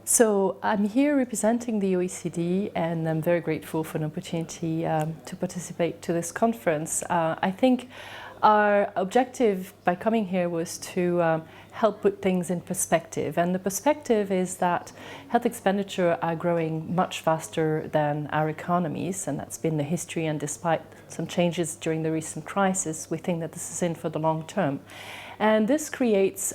So I'm here representing the OECD, and I'm very grateful for an opportunity to participate to this conference. I think our objective by coming here was to help put things in perspective, and the perspective is that health expenditure are growing much faster than our economies, and that's been the history, and despite some changes during the recent crisis, we think that this is in for the long term. And this creates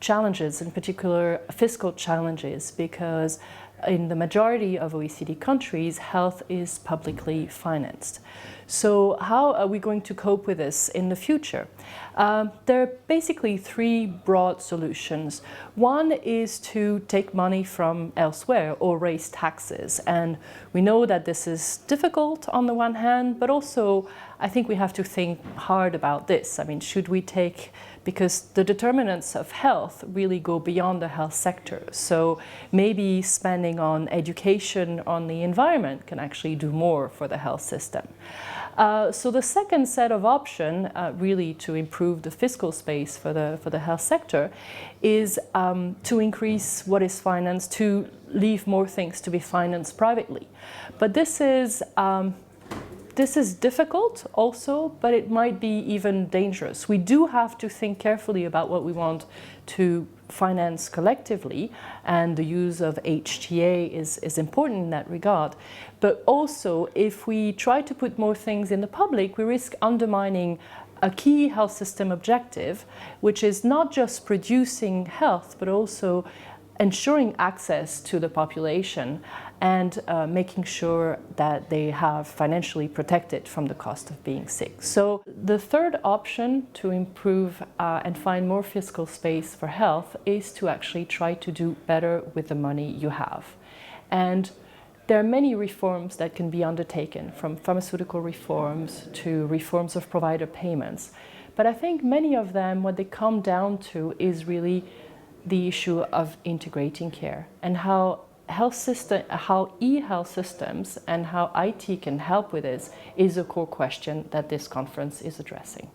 challenges, in particular fiscal challenges, because in the majority of OECD countries, health is publicly financed. So how are we going to cope with this in the future? There are basically three broad solutions. One is to take money from elsewhere or raise taxes. And we know that this is difficult on the one hand, but also I think we have to think hard about this. I mean, should we take, because the determinants of health really go beyond the health sector. So maybe spending on education, on the environment can actually do more for the health system. So the second set of options, really to improve the fiscal space for the health sector, is to increase what is financed, to leave more things to be financed privately. But this is difficult also, but it might be even dangerous. We do have to think carefully about what we want to finance collectively, and the use of HTA is important in that regard. But also, if we try to put more things in the public, we risk undermining a key health system objective, which is not just producing health, but also ensuring access to the population and making sure that they have financially protected from the cost of being sick. So the third option to improve and find more fiscal space for health is to actually try to do better with the money you have. And there are many reforms that can be undertaken, from pharmaceutical reforms to reforms of provider payments. But I think many of them, what they come down to is really the issue of integrating care, and how e-health systems and how IT can help with this is a core question that this conference is addressing.